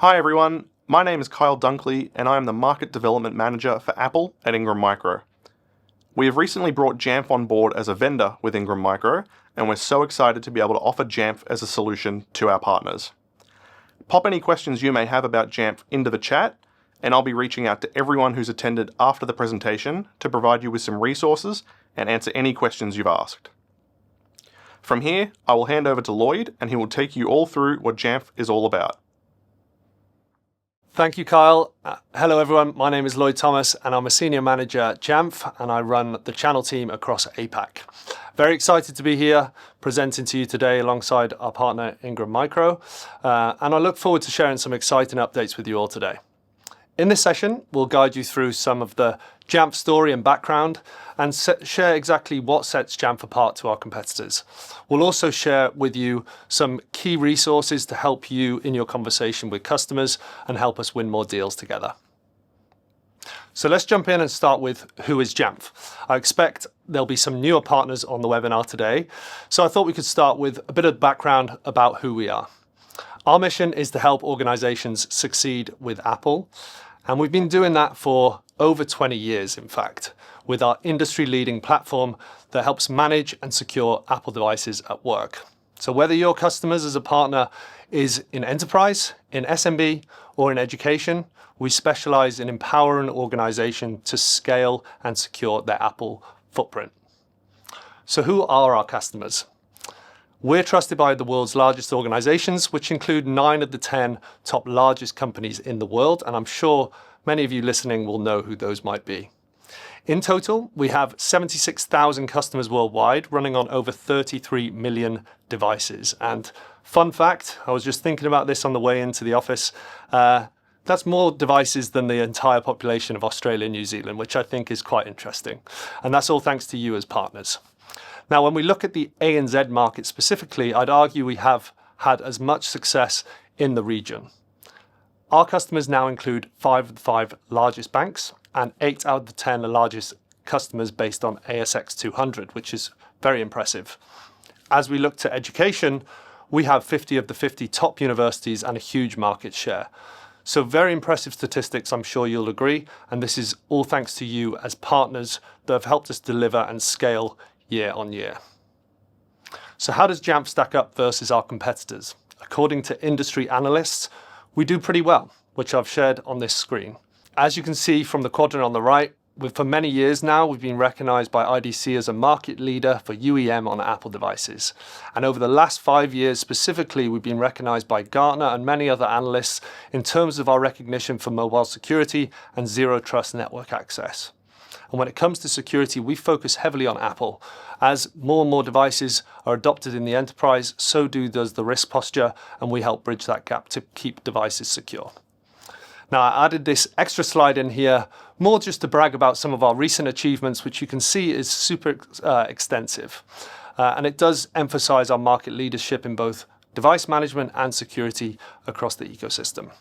Hi everyone, my name is Kyle Dunkley and I am the Market Development Manager for Apple at Ingram Micro. We have recently brought Jamf on board as a vendor with Ingram Micro, and we're so excited to be able to offer Jamf as a solution to our partners. Pop any questions you may have about Jamf into the chat, and I'll be reaching out to everyone who's attended after the presentation to provide you with some resources and answer any questions you've asked. From here, I will hand over to Lloyd and he will take you all through what Jamf is all about. Thank you, Kyle. Hello, everyone. My name is Lloyd Thomas, and I'm a Senior Manager at Jamf, and I run the channel team across APAC. Very excited to be here presenting to you today alongside our partner, Ingram Micro, and I look forward to sharing some exciting updates with you all today. In this session, we'll guide you through some of the Jamf story and background and share exactly what sets Jamf apart to our competitors. We'll also share with you some key resources to help you in your conversation with customers and help us win more deals together. So let's jump in and start with who is Jamf. I expect there'll be some newer partners on the webinar today, so I thought we could start with a bit of background about who we are. Our mission is to help organizations succeed with Apple. And we've been doing that for over 20 years, in fact, with our industry-leading platform that helps manage and secure Apple devices at work. So whether your customers as a partner is in enterprise, in SMB, or in education, we specialize in empowering organizations to scale and secure their Apple footprint. So who are our customers? We're trusted by the world's largest organizations, which include 9 of the 10 top largest companies in the world, and I'm sure many of you listening will know who those might be. In total, we have 76,000 customers worldwide running on over 33 million devices. And fun fact, I was just thinking about this on the way into the office, that's more devices than the entire population of Australia and New Zealand, which I think is quite interesting. And that's all thanks to you as partners. Now, when we look at the ANZ market specifically, I'd argue we have had as much success in the region. Our customers now include 5 of the 5 largest banks and 8 out of the 10 largest customers based on ASX 200, which is very impressive. As we look to education, we have 50 of the 50 top universities and a huge market share. So very impressive statistics, I'm sure you'll agree, and this is all thanks to you as partners that have helped us deliver and scale year on year. So how does Jamf stack up versus our competitors? According to industry analysts, we do pretty well, which I've shared on this screen. As you can see from the quadrant on the right, for many years now, we've been recognized by IDC as a market leader for UEM on Apple devices. And over the last 5 years specifically, we've been recognized by Gartner and many other analysts in terms of our recognition for mobile security and zero trust network access. And when it comes to security, we focus heavily on Apple. As more and more devices are adopted in the enterprise, so does the risk posture, and we help bridge that gap to keep devices secure. Now, I added this extra slide in here, more just to brag about some of our recent achievements, which you can see is super extensive. And it does emphasize our market leadership in both device management and security across the ecosystem.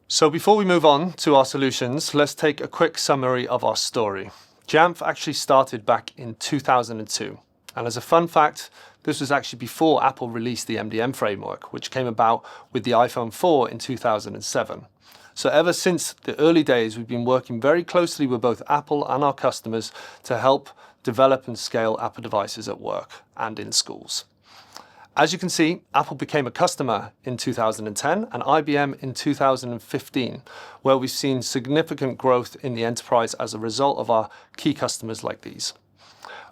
So before we move on to our solutions, let's take a quick summary of our story. Jamf actually started back in 2002. And as a fun fact, this was actually before Apple released the MDM framework, which came about with the iPhone 4 in 2007. So ever since the early days, we've been working very closely with both Apple and our customers to help develop and scale Apple devices at work and in schools. As you can see, Apple became a customer in 2010 and IBM in 2015, where we've seen significant growth in the enterprise as a result of our key customers like these.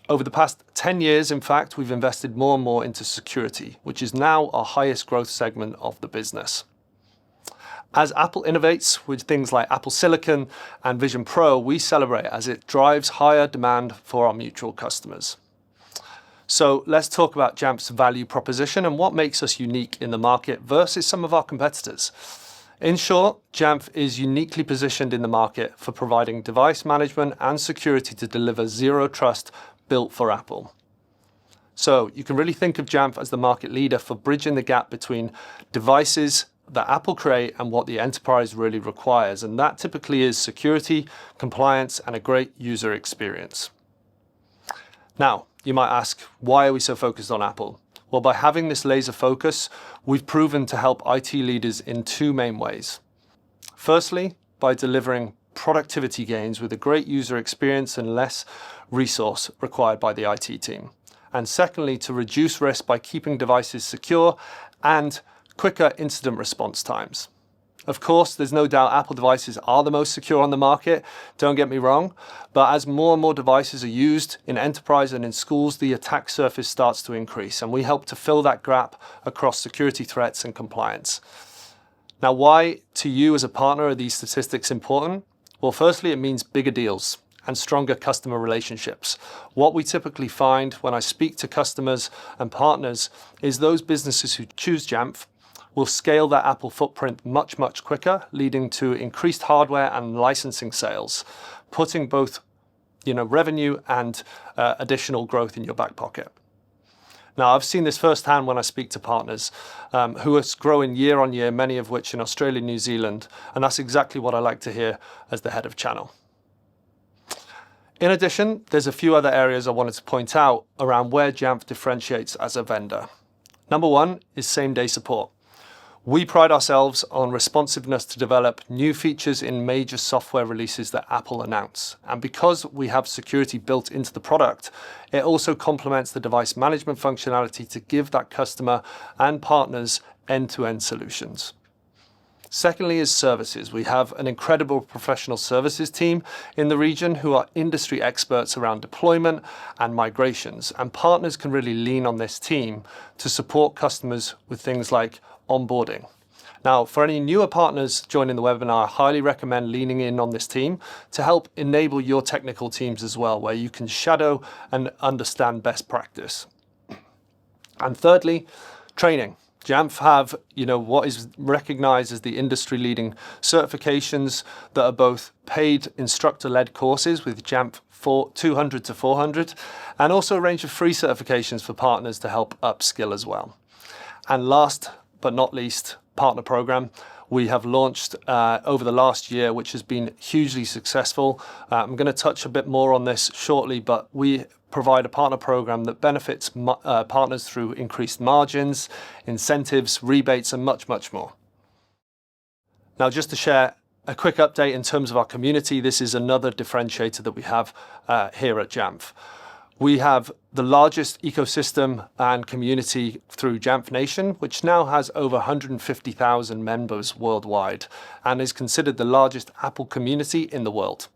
Over the past 10 years, in fact, we've invested more and more into security, which is now our highest growth segment of the business. As Apple innovates with things like Apple Silicon and Vision Pro, we celebrate as it drives higher demand for our mutual customers. So let's talk about Jamf's value proposition and what makes us unique in the market versus some of our competitors. In short, Jamf is uniquely positioned in the market for providing device management and security to deliver zero trust built for Apple. So you can really think of Jamf as the market leader for bridging the gap between devices that Apple create and what the enterprise really requires. And that typically is security, compliance, and a great user experience. Now, you might ask, why are we so focused on Apple? Well, by having this laser focus, we've proven to help IT leaders in two main ways. Firstly, by delivering productivity gains with a great user experience and less resource required by the IT team. And secondly, to reduce risk by keeping devices secure and quicker incident response times. Of course, there's no doubt Apple devices are the most secure on the market, don't get me wrong, but as more and more devices are used in enterprise and in schools, the attack surface starts to increase, and we help to fill that gap across security threats and compliance. Now, why to you as a partner are these statistics important? Well, firstly, it means bigger deals and stronger customer relationships. What we typically find when I speak to customers and partners is those businesses who choose Jamf will scale their Apple footprint much, much quicker, leading to increased hardware and licensing sales, putting both revenue and additional growth in your back pocket. Now, I've seen this firsthand when I speak to partners who are growing year on year, many of which in Australia and New Zealand, and that's exactly what I like to hear as the head of channel. In addition, there's a few other areas I wanted to point out around where Jamf differentiates as a vendor. Number one is same-day support. We pride ourselves on responsiveness to develop new features in major software releases that Apple announce. And because we have security built into the product, it also complements the device management functionality to give that customer and partners end-to-end solutions. Secondly is services. We have an incredible professional services team in the region who are industry experts around deployment and migrations, and partners can really lean on this team to support customers with things like onboarding. Now, for any newer partners joining the webinar, I highly recommend leaning in on this team to help enable your technical teams as well, where you can shadow and understand best practice. And thirdly, training. Jamf have, what is recognized as the industry-leading certifications that are both paid instructor-led courses with Jamf 200 to 400, and also a range of free certifications for partners to help upskill as well. And last but not least, partner program. We have launched over the last year, which has been hugely successful. I'm going to touch a bit more on this shortly, but we provide a partner program that benefits partners through increased margins, incentives, rebates, and much, much more. Now, just to share a quick update in terms of our community, this is another differentiator that we have here at Jamf. We have the largest ecosystem and community through Jamf Nation, which now has over 150,000 members worldwide and is considered the largest Apple community in the world.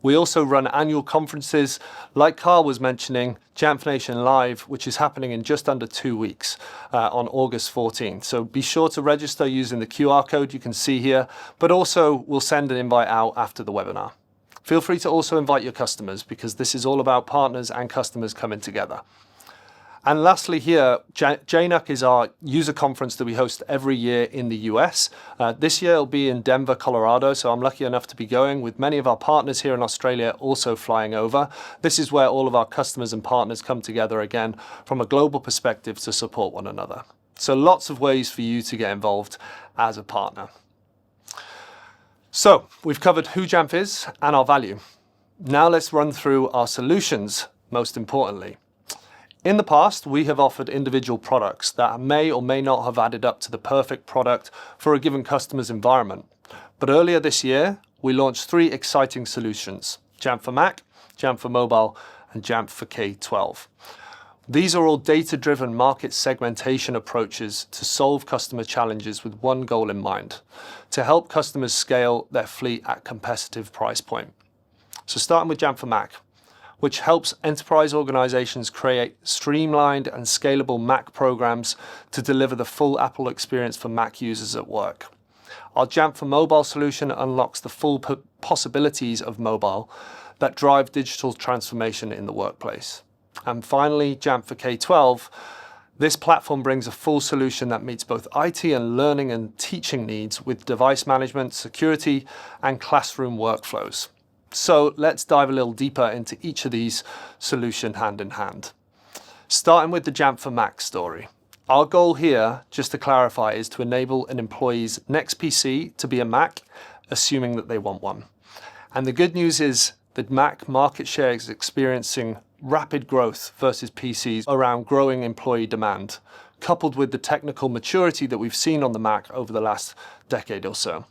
We also run annual conferences, like Carl was mentioning, Jamf Nation Live, which is happening in just under 2 weeks on August 14th. So be sure to register using the QR code you can see here, but also we'll send an invite out after the webinar. Feel free to also invite your customers because this is all about partners and customers coming together. And lastly here, JNUC is our user conference that we host every year in the US. This year it'll be in Denver, Colorado, so I'm lucky enough to be going with many of our partners here in Australia also flying over. This is where all of our customers and partners come together again from a global perspective to support one another. So lots of ways for you to get involved as a partner. So we've covered who Jamf is and our value. Now let's run through our solutions, most importantly. In the past, we have offered individual products that may or may not have added up to the perfect product for a given customer's environment. But earlier this year, we launched 3 exciting solutions: Jamf for Mac, Jamf for Mobile, and Jamf for K-12. These are all data-driven market segmentation approaches to solve customer challenges with one goal in mind: to help customers scale their fleet at competitive price point. So starting with Jamf for Mac, which helps enterprise organizations create streamlined and scalable Mac programs to deliver the full Apple experience for Mac users at work. Our Jamf for Mobile solution unlocks the full possibilities of mobile that drive digital transformation in the workplace. And finally, Jamf for K-12. This platform brings a full solution that meets both IT and learning and teaching needs with device management, security, and classroom workflows. So let's dive a little deeper into each of these solutions hand in hand. Starting with the Jamf for Mac story. Our goal here, just to clarify, is to enable an employee's next PC to be a Mac, assuming that they want one. And the good news is that Mac market share is experiencing rapid growth versus PCs around growing employee demand, coupled with the technical maturity that we've seen on the Mac over the last decade or so.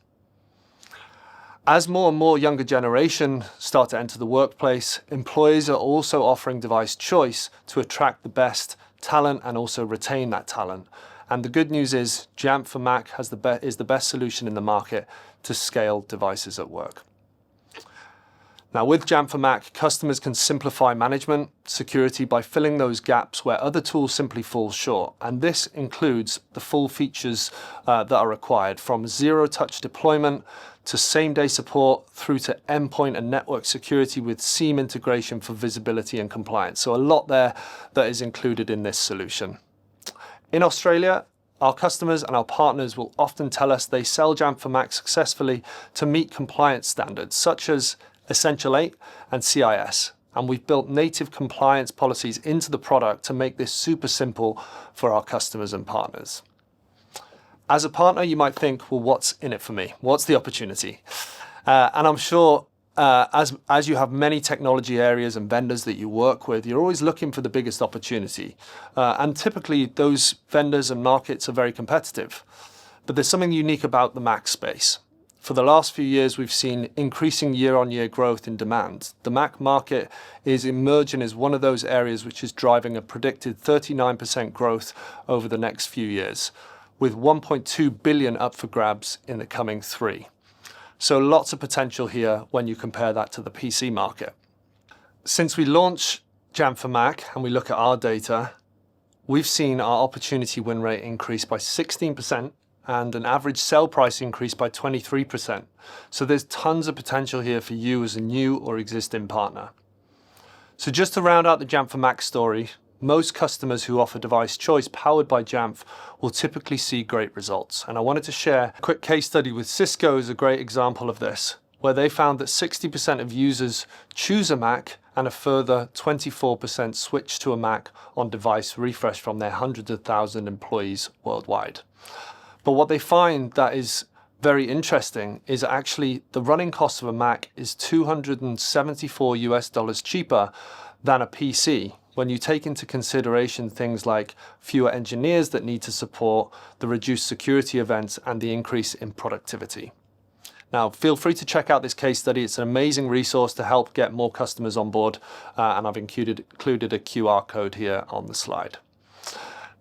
As more and more younger generation start to enter the workplace, employers are also offering device choice to attract the best talent and also retain that talent. And the good news is Jamf for Mac is the best solution in the market to scale devices at work. Now with Jamf for Mac, customers can simplify management, security by filling those gaps where other tools simply fall short. And this includes the full features that are required, from zero-touch deployment to same-day support through to endpoint and network security with SIEM integration for visibility and compliance. So a lot there that is included in this solution. In Australia, our customers and our partners will often tell us they sell Jamf for Mac successfully to meet compliance standards such as Essential 8 and CIS. And we've built native compliance policies into the product to make this super simple for our customers and partners. As a partner, you might think, well, what's in it for me? What's the opportunity? And I'm sure as you have many technology areas and vendors that you work with, you're always looking for the biggest opportunity. And typically those vendors and markets are very competitive. But there's something unique about the Mac space. For the last few years, we've seen increasing year-on-year growth in demand. The Mac market is emerging as one of those areas which is driving a predicted 39% growth over the next few years, with 1.2 billion up for grabs in the coming 3. So lots of potential here when you compare that to the PC market. Since we launched Jamf for Mac and we look at our data, we've seen our opportunity win rate increase by 16%, and an average sell price increase by 23%. So there's tons of potential here for you as a new or existing partner. So just to round out the Jamf for Mac story, most customers who offer device choice powered by Jamf will typically see great results. And I wanted to share a quick case study with Cisco as a great example of this, where they found that 60% of users choose a Mac and a further 24% switch to a Mac on device refresh from their hundreds of thousands employees worldwide. But what they find that is very interesting is actually the running cost of a Mac is $274 cheaper than a PC when you take into consideration things like fewer engineers that need to support the reduced security events and the increase in productivity. Now, feel free to check out this case study. It's an amazing resource to help get more customers on board, and I've included a QR code here on the slide.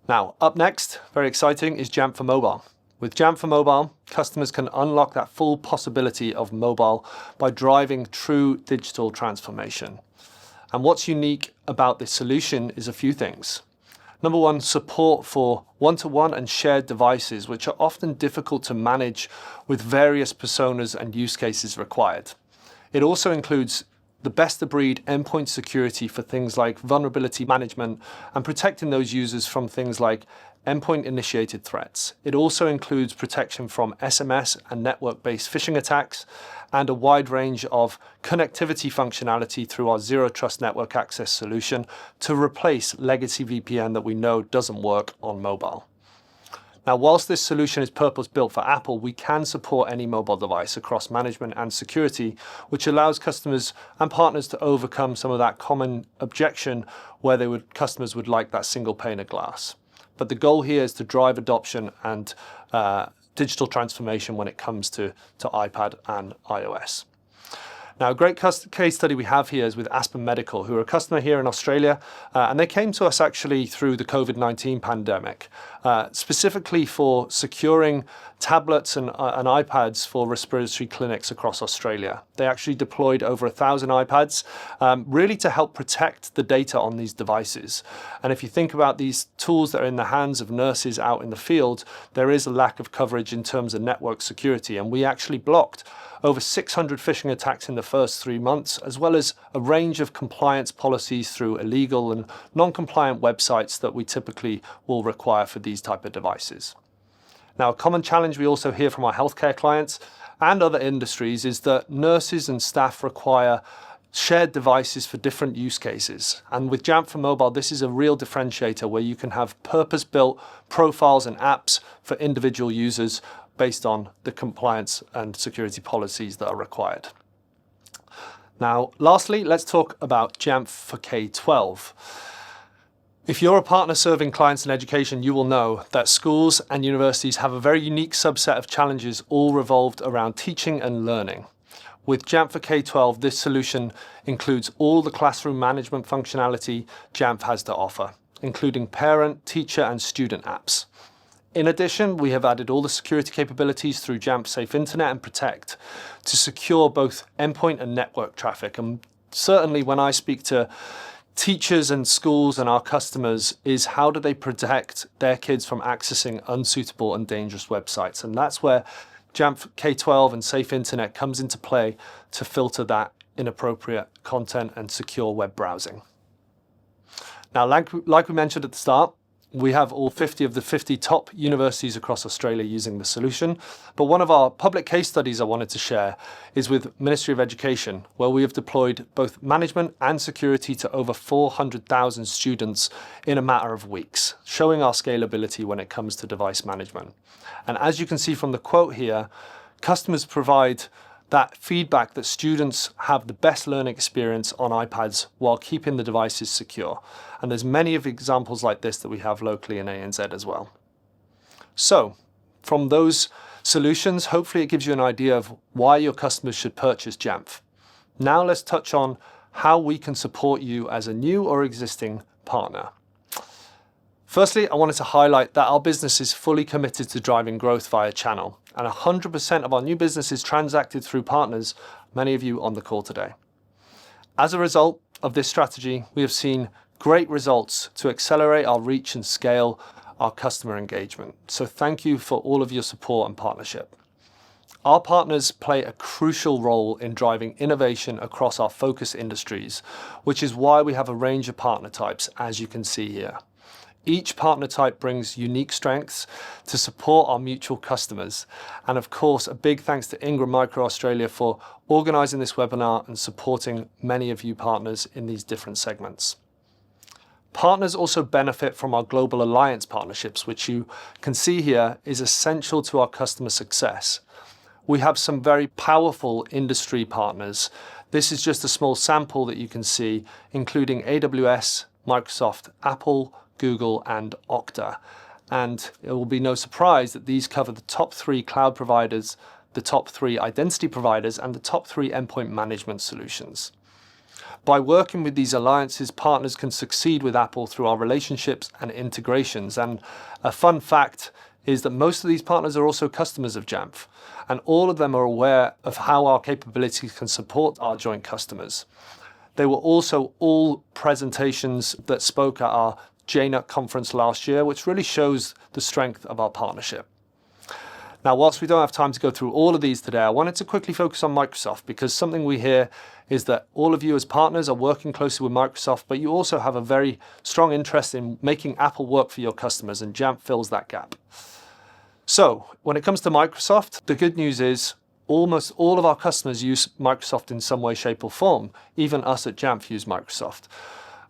Now, up next, very exciting, is Jamf for Mobile. With Jamf for Mobile, customers can unlock that full possibility of mobile by driving true digital transformation. And what's unique about this solution is a few things. Number one, support for one-to-one and shared devices, which are often difficult to manage with various personas and use cases required. It also includes the best-of-breed endpoint security for things like vulnerability management and protecting those users from things like endpoint-initiated threats. It also includes protection from SMS and network-based phishing attacks and a wide range of connectivity functionality through our Zero Trust Network Access solution to replace legacy VPN that we know doesn't work on mobile. Now, whilst this solution is purpose-built for Apple, we can support any mobile device across management and security, which allows customers and partners to overcome some of that common objection where customers would like that single pane of glass. But the goal here is to drive adoption and digital transformation when it comes to iPad and iOS. Now, a great case study we have here is with Aspen Medical, who are a customer here in Australia, and they came to us actually through the COVID-19 pandemic, specifically for securing tablets and iPads for respiratory clinics across Australia. They actually deployed over 1,000 iPads, really to help protect the data on these devices. And if you think about these tools that are in the hands of nurses out in the field, there is a lack of coverage in terms of network security, and we actually blocked over 600 phishing attacks in the first 3 months, as well as a range of compliance policies through illegal and non-compliant websites that we typically will require for these type of devices. Now, a common challenge we also hear from our healthcare clients and other industries is that nurses and staff require shared devices for different use cases. And with Jamf for Mobile, this is a real differentiator where you can have purpose-built profiles and apps for individual users based on the compliance and security policies that are required. Now, lastly, let's talk about Jamf for K-12. If you're a partner serving clients in education, you will know that schools and universities have a very unique subset of challenges all revolved around teaching and learning. With Jamf for K-12, this solution includes all the classroom management functionality Jamf has to offer, including parent, teacher, and student apps. In addition, we have added all the security capabilities through Jamf Safe Internet and Protect to secure both endpoint and network traffic. And certainly when I speak to teachers and schools and our customers, is how do they protect their kids from accessing unsuitable and dangerous websites? And that's where Jamf K-12 and Safe Internet comes into play to filter that inappropriate content and secure web browsing. Now, like we mentioned at the start, we have all 50 of the 50 top universities across Australia using the solution. But one of our public case studies I wanted to share is with Ministry of Education, where we have deployed both management and security to over 400,000 students in a matter of weeks, showing our scalability when it comes to device management. And as you can see from the quote here, customers provide that feedback that students have the best learning experience on iPads while keeping the devices secure. And there's many of examples like this that we have locally in ANZ as well. So from those solutions, hopefully it gives you an idea of why your customers should purchase Jamf. Now let's touch on how we can support you as a new or existing partner. Firstly, I wanted to highlight that our business is fully committed to driving growth via channel, and 100% of our new business is transacted through partners, many of you on the call today. As a result of this strategy, we have seen great results to accelerate our reach and scale our customer engagement. So thank you for all of your support and partnership. Our partners play a crucial role in driving innovation across our focus industries, which is why we have a range of partner types, as you can see here. Each partner type brings unique strengths to support our mutual customers. And of course, a big thanks to Ingram Micro Australia for organising this webinar and supporting many of you partners in these different segments. Partners also benefit from our global alliance partnerships, which you can see here is essential to our customer success. We have some very powerful industry partners. This is just a small sample that you can see, including AWS, Microsoft, Apple, Google, and Okta. And it will be no surprise that these cover the top 3 cloud providers, the top 3 identity providers, and the top 3 endpoint management solutions. By working with these alliances, partners can succeed with Apple through our relationships and integrations. And a fun fact is that most of these partners are also customers of Jamf, and all of them are aware of how our capabilities can support our joint customers. They were also all presentations that spoke at our JNUC conference last year, which really shows the strength of our partnership. Now, whilst we don't have time to go through all of these today, I wanted to quickly focus on Microsoft, because something we hear is that all of you as partners are working closely with Microsoft, but you also have a very strong interest in making Apple work for your customers, and Jamf fills that gap. So when it comes to Microsoft, the good news is almost all of our customers use Microsoft in some way, shape or form. Even us at Jamf use Microsoft.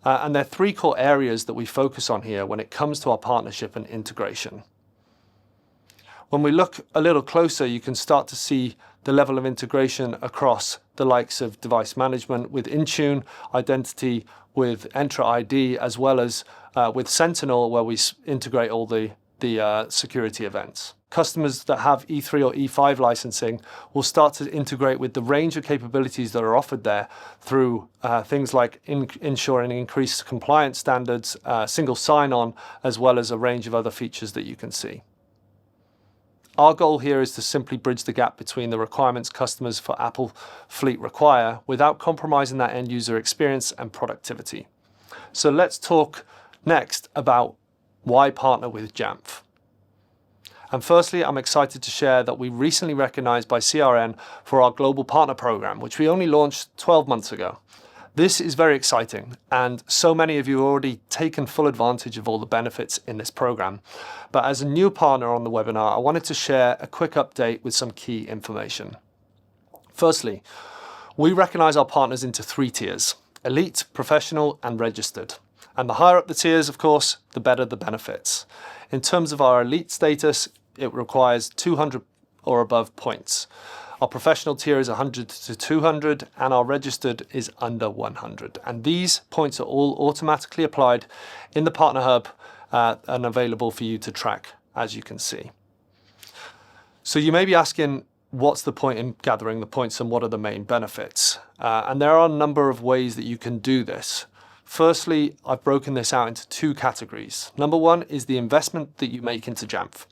And there are 3 core areas that we focus on here when it comes to our partnership and integration. When we look a little closer, you can start to see the level of integration across the likes of device management with Intune, identity with Entra ID, as well as with Sentinel, where we integrate all the security events. Customers that have E3 or E5 licensing will start to integrate with the range of capabilities that are offered there through things like ensuring increased compliance standards, single sign-on, as well as a range of other features that you can see. Our goal here is to simply bridge the gap between the requirements customers for Apple Fleet require without compromising that end user experience and productivity. So let's talk next about why partner with Jamf. And firstly, I'm excited to share that we recently recognized by CRN for our Global Partner Program, which we only launched 12 months ago. This is very exciting, and so many of you have already taken full advantage of all the benefits in this program. But as a new partner on the webinar, I wanted to share a quick update with some key information. Firstly, we recognize our partners into 3 tiers: elite, professional, and registered. And the higher up the tiers, of course, the better the benefits. In terms of our elite status, it requires 200 or above points. Our professional tier is 100 to 200 and our registered is under 100. And these points are all automatically applied in the Partner Hub and available for you to track, as you can see. So you may be asking, what's the point in gathering the points and what are the main benefits? And there are a number of ways that you can do this. Firstly, I've broken this out into two categories. Number one is the investment that you make into Jamf.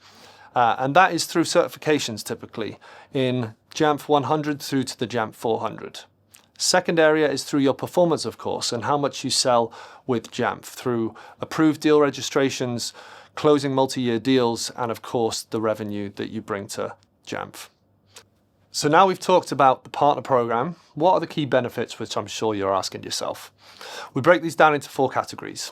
And that is through certifications typically in Jamf 100 through to the Jamf 400. Second area is through your performance, of course, and how much you sell with Jamf through approved deal registrations, closing multi-year deals, and of course the revenue that you bring to Jamf. So now we've talked about the partner program, what are the key benefits, which I'm sure you're asking yourself. We break these down into four categories.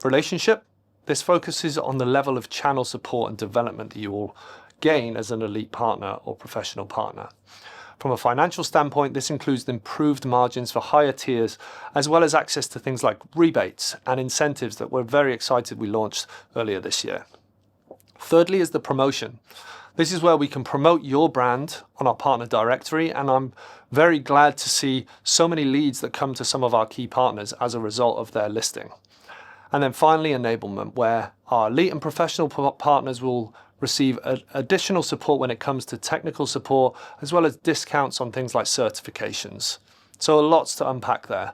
Relationship, this focuses on the level of channel support and development that you will gain as an elite partner or professional partner. From a financial standpoint, this includes improved margins for higher tiers, as well as access to things like rebates and incentives that we're very excited we launched earlier this year. Thirdly is the promotion. This is where we can promote your brand on our partner directory, and I'm very glad to see so many leads that come to some of our key partners as a result of their listing. And then finally, enablement, where our elite and professional partners will receive additional support when it comes to technical support, as well as discounts on things like certifications. So lots to unpack there.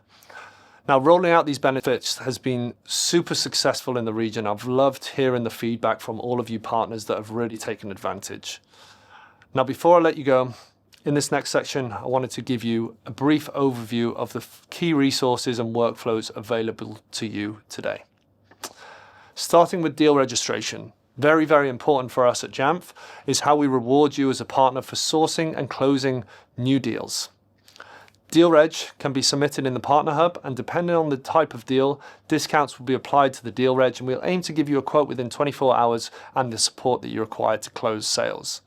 Now, rolling out these benefits has been super successful in the region. I've loved hearing the feedback from all of you partners that have really taken advantage. Now, before I let you go, in this next section, I wanted to give you a brief overview of the key resources and workflows available to you today. Starting with deal registration. Very, very important for us at Jamf is how we reward you as a partner for sourcing and closing new deals. Deal Reg can be submitted in the Partner Hub, and depending on the type of deal, discounts will be applied to the Deal Reg, and we'll aim to give you a quote within 24 hours and the support that you require to close sales.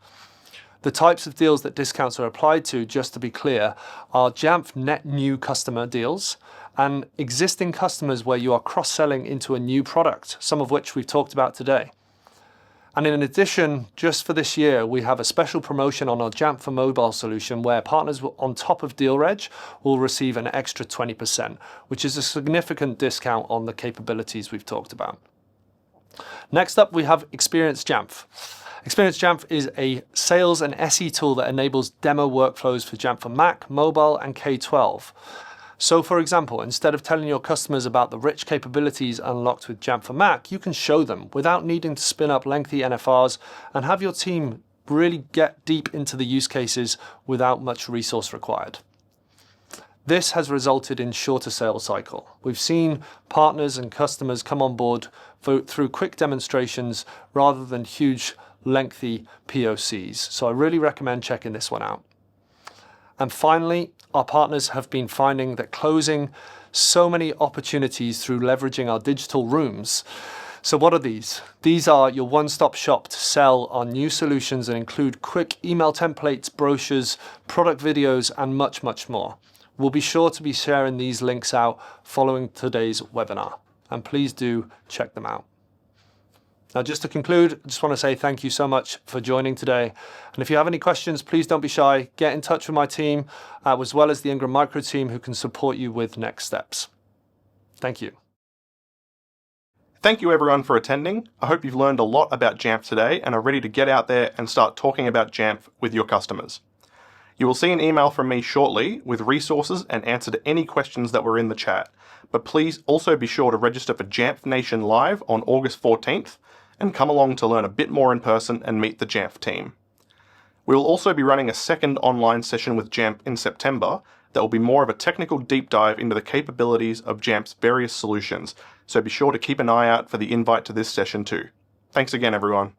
The types of deals that discounts are applied to, just to be clear, are Jamf net new customer deals and existing customers where you are cross-selling into a new product, some of which we've talked about today. And in addition, just for this year, we have a special promotion on our Jamf for Mobile solution where partners on top of Deal Reg will receive an extra 20%, which is a significant discount on the capabilities we've talked about. Next up, we have Experience Jamf. Experience Jamf is a sales and SE tool that enables demo workflows for Jamf for Mac, mobile, and K-12. So for example, instead of telling your customers about the rich capabilities unlocked with Jamf for Mac, you can show them without needing to spin up lengthy NFRs and have your team really get deep into the use cases without much resource required. This has resulted in shorter sales cycle. We've seen partners and customers come on board through quick demonstrations rather than huge, lengthy POCs. So I really recommend checking this one out. And finally, our partners have been finding that closing so many opportunities through leveraging our digital rooms. So what are these? These are your one-stop shop to sell our new solutions and include quick email templates, brochures, product videos, and much, much more. We'll be sure to be sharing these links out following today's webinar, and please do check them out. Now, just to conclude, I just want to say thank you so much for joining today. And if you have any questions, please don't be shy. Get in touch with my team, as well as the Ingram Micro team who can support you with next steps. Thank you. Thank you everyone for attending. I hope you've learned a lot about Jamf today and are ready to get out there and start talking about Jamf with your customers. You will see an email from me shortly with resources and answer to any questions that were in the chat. But please also be sure to register for Jamf Nation Live on August 14th and come along to learn a bit more in person and meet the Jamf team. We will also be running a second online session with Jamf in September that will be more of a technical deep dive into the capabilities of Jamf's various solutions, so be sure to keep an eye out for the invite to this session too. Thanks again everyone.